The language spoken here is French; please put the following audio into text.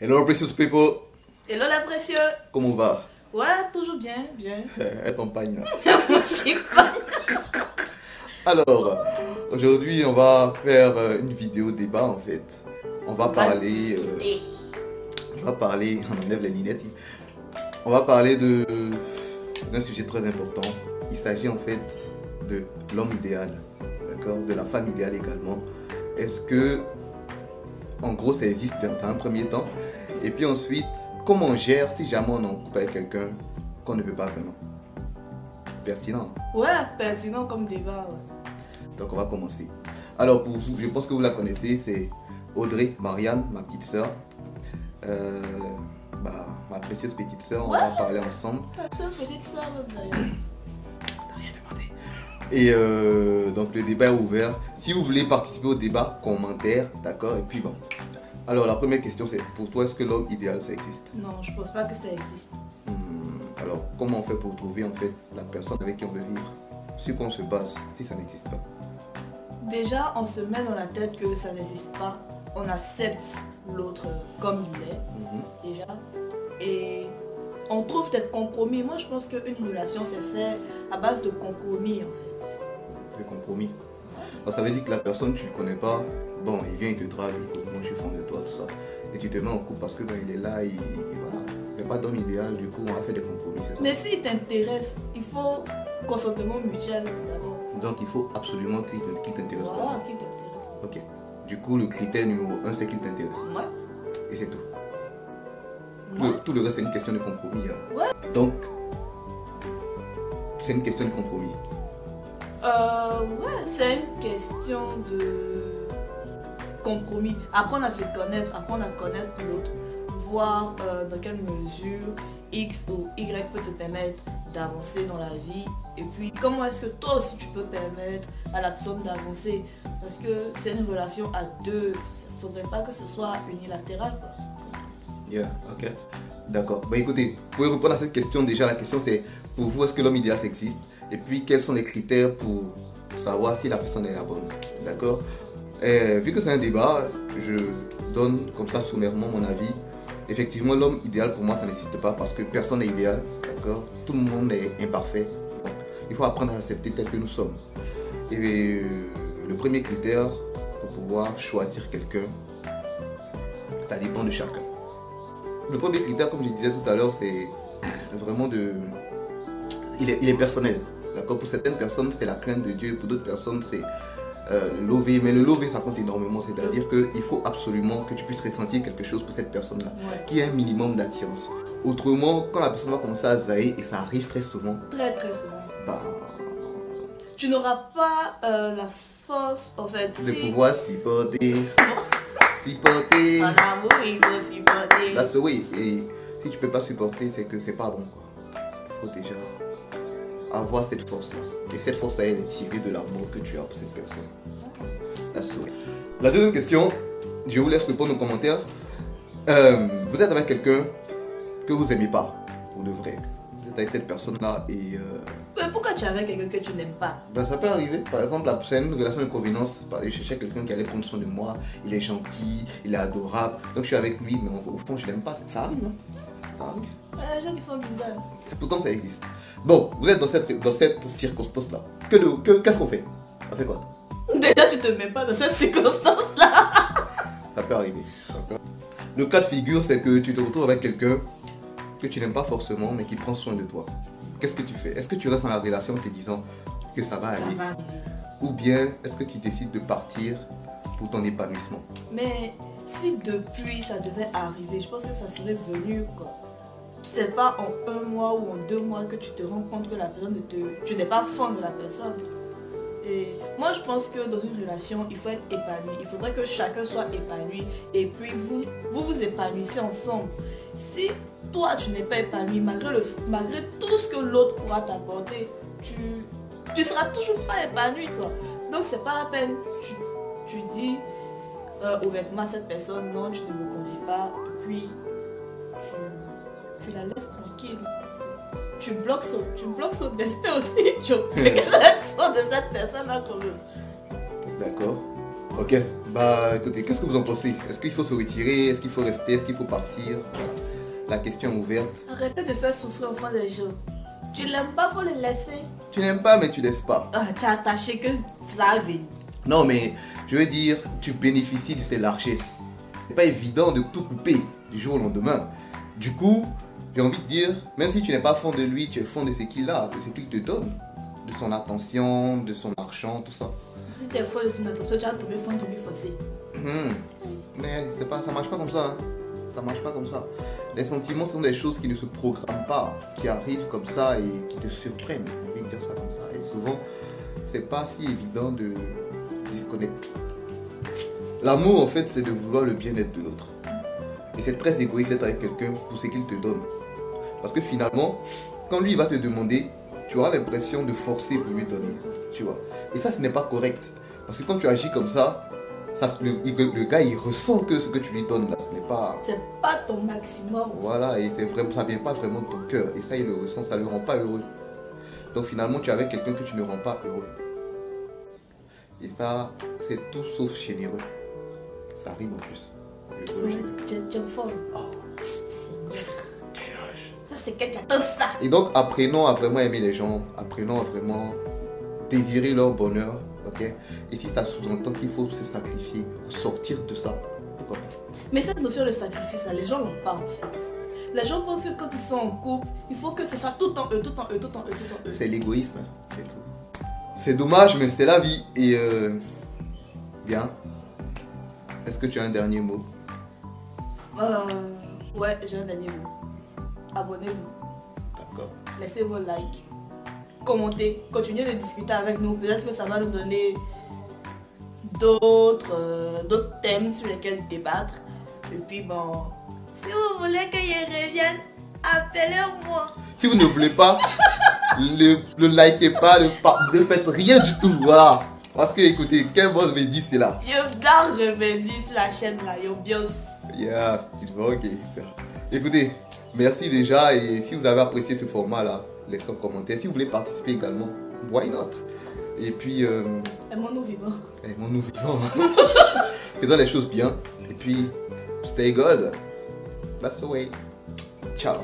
Hello precious people, Hello la précieux. comment va? Ouais, toujours bien, bien. Elle t'empagne là. Je pas. Alors, aujourd'hui on va faire une vidéo débat en fait. On va parler, on enlève les lunettes. On va parler d'un sujet très important. Il s'agit en fait de l'homme idéal, d'accord, de la femme idéale également. Est-ce que, en gros, ça existe dans un premier temps? Et puis ensuite, comment on gère si jamais on est en couple avec quelqu'un qu'on ne veut pas vraiment? Pertinent. Ouais, pertinent comme débat. Ouais. Donc on va commencer. Alors, je pense que vous la connaissez, c'est Audrey Marianne, ma petite soeur. Ma précieuse petite soeur, on va en parler ensemble. Ta soeur, petite soeur, d'ailleurs. Et donc le débat est ouvert. Si vous voulez participer au débat, commentaire, d'accord. Et puis bon. Alors la première question c'est, pour toi, est-ce que l'homme idéal ça existe? Non, je pense pas que ça existe. Alors comment on fait pour trouver en fait la personne avec qui on veut vivre? Sur quoi on se base si ça n'existe pas? Déjà, on se met dans la tête que ça n'existe pas. On accepte l'autre comme il est, déjà. Et on trouve des compromis. Moi, je pense qu'une relation s'est faite à base de compromis, en fait. Des compromis. Alors, ça veut dire que la personne, tu ne connais pas. Bon, il vient, il te drague, il dit, moi je suis fan de toi, tout ça. Et tu te mets en couple parce que ben, il est là, voilà. Il n'y a pas d'homme idéal, du coup, on va faire des compromis, c'est ça. Mais s'il t'intéresse, il faut consentement mutuel d'abord. Donc, il faut absolument qu'il t'intéresse. Voilà, qu'il t'intéresse. Ok. Du coup, le critère numéro 1, c'est qu'il t'intéresse. Ouais. Et c'est tout. Ouais. Tout le reste, c'est une question de compromis. Hein. Ouais. Donc, c'est une question de compromis. Ouais, c'est une question de compromis. Apprendre à se connaître, apprendre à connaître l'autre, voir dans quelle mesure X ou Y peut te permettre d'avancer dans la vie. Et puis, comment est-ce que toi aussi tu peux permettre à la personne d'avancer? Parce que c'est une relation à deux. Il ne faudrait pas que ce soit unilatéral, quoi. Yeah, ok. D'accord. Bah écoutez, vous pouvez répondre à cette question déjà. La question c'est, pour vous, est-ce que l'homme idéal ça existe? Et puis, quels sont les critères pour savoir si la personne est la bonne? D'accord. Vu que c'est un débat, je donne comme ça sommairement mon avis. Effectivement, l'homme idéal pour moi ça n'existe pas parce que personne n'est idéal. D'accord. Tout le monde est imparfait. Donc, il faut apprendre à accepter tel que nous sommes. Et le premier critère pour pouvoir choisir quelqu'un, ça dépend de chacun. Le premier critère, comme je disais tout à l'heure, c'est vraiment il est personnel. D'accord. Pour certaines personnes, c'est la crainte de Dieu. Pour d'autres personnes, c'est l'OV. Mais le LOV, ça compte énormément. C'est-à-dire qu'il faut absolument que tu puisses ressentir quelque chose pour cette personne-là, qui ait un minimum d'attirance. Autrement, quand la personne va commencer à zaïr, et ça arrive très souvent, Très très souvent. bah, Tu n'auras pas la force, en fait. de pouvoir supporter. Supporter. En amour, il faut supporter. That's the way. Et si tu peux pas supporter, c'est que c'est pas bon, quoi. Il faut déjà avoir cette force-là. Et cette force-là, elle est tirée de l'amour que tu as pour cette personne. That's the way. La deuxième question, je vous laisse répondre aux commentaires. Vous êtes avec quelqu'un que vous aimez pas, pour de vrai. Vous êtes avec cette personne-là et... Mais pourquoi tu es avec quelqu'un que tu n'aimes pas? Ben, ça peut arriver. Par exemple, c'est une relation de convenance. Je cherchais quelqu'un qui allait prendre soin de moi. Il est gentil, il est adorable. Donc je suis avec lui, mais au fond, je l'aime pas. Ça arrive, hein? Ça arrive. Les gens qui sont bizarres. Pourtant, ça existe. Bon, vous êtes dans cette circonstance-là. Qu'est-ce qu'on fait? On fait quoi? Déjà, tu te mets pas dans cette circonstance-là. Ça peut arriver. Le cas de figure, c'est que tu te retrouves avec quelqu'un que tu n'aimes pas forcément, mais qui prend soin de toi. Qu'est-ce que tu fais? Est-ce que tu restes dans la relation en te disant que ça va aller? Ça va arriver. Ou bien est-ce que tu décides de partir pour ton épanouissement? Mais si depuis ça devait arriver, je pense que ça serait venu, quoi. C'est pas en 1 mois ou en 2 mois que tu te rends compte que la personne tu n'es pas fan de la personne. Et moi je pense que dans une relation, il faut être épanoui. Il faudrait que chacun soit épanoui. Et puis vous épanouissez ensemble. Si toi tu n'es pas épanoui, malgré tout ce que l'autre pourra t'apporter, tu seras toujours pas épanoui, quoi. Donc c'est pas la peine. Tu dis ouvertement à cette personne, non, tu ne me conviens pas. Et puis tu la laisses tranquille. Parce que tu bloques son destin aussi. Tu regardes de cette personne-là quand même. D'accord. Ok. Bah écoutez, qu'est-ce que vous en pensez? Est-ce qu'il faut se retirer? Est-ce qu'il faut rester? Est-ce qu'il faut partir? La question est ouverte. Arrêtez de faire souffrir enfant des gens. Tu l'aimes pas, faut le laisser. Tu n'aimes pas, mais tu laisses pas. Ah, tu es attaché que ça va venir. Non, mais je veux dire, tu bénéficies de ses largesses. C'est pas évident de tout couper du jour au lendemain. Du coup, j'ai envie de dire, même si tu n'es pas fond de lui, tu es fond de ce qu'il a, de ce qu'il te donne. De son attention, de son argent, tout ça. Si tu es fond de son attention, tu vas tomber fond de lui forcé. Mais c'est pas, ça marche pas comme ça. Hein. Ça marche pas comme ça. Les sentiments sont des choses qui ne se programment pas, qui arrivent comme ça et qui te surprennent. J'ai envie de dire ça comme ça. Et souvent, c'est pas si évident de disconnecter. L'amour, en fait, c'est de vouloir le bien-être de l'autre. Et c'est très égoïste d'être avec quelqu'un pour ce qu'il te donne. Parce que finalement, quand lui va te demander, tu auras l'impression de forcer pour lui donner. Tu vois. Et ça, ce n'est pas correct. Parce que quand tu agis comme ça, le gars, il ressent que ce que tu lui donnes là, ce n'est pas... C'est pas ton maximum. Voilà, et c'est vraiment, ça vient pas vraiment de ton cœur. Et ça, il le ressent, ça ne le rend pas heureux. Donc finalement, tu es avec quelqu'un que tu ne rends pas heureux. Et ça, c'est tout sauf généreux. Ça rime en plus. Heureux, généreux. Tu es fort. Oh, Seigneur. Ça, c'est que tu attends ça. Et donc, apprenons à vraiment aimer les gens. Apprenons à vraiment désirer leur bonheur. Okay? Et si ça sous-entend qu'il faut se sacrifier, sortir de ça, pourquoi pas? Mais cette notion de sacrifice, là, les gens l'ont pas en fait. Les gens pensent que quand ils sont en couple, il faut que ce soit tout en eux, tout en eux, tout en eux, tout en eux. C'est l'égoïsme, c'est tout. C'est dommage, mais c'est la vie. Et bien. Est-ce que tu as un dernier mot? Ouais, j'ai un dernier mot. Abonnez-vous. D'accord. Laissez vos likes. Commentez. Continuez de discuter avec nous. Peut-être que ça va nous donner d'autres thèmes sur lesquels débattre. Et puis bon, si vous voulez que je revienne, appelez-moi. Si vous ne voulez pas, ne likez pas, ne faites rien du tout. Voilà. Parce que écoutez, quel boss me dit c'est là. Je dois revenir sur la chaîne là, yo bien. Yes, tu vois, ok. Écoutez, merci déjà. Et si vous avez apprécié ce format là, laissez un commentaire. Si vous voulez participer également, why not? Et puis... aimons-nous vivants. Aimons-nous vivants. Faisons les choses bien. Et puis, stay good. That's the way. Ciao.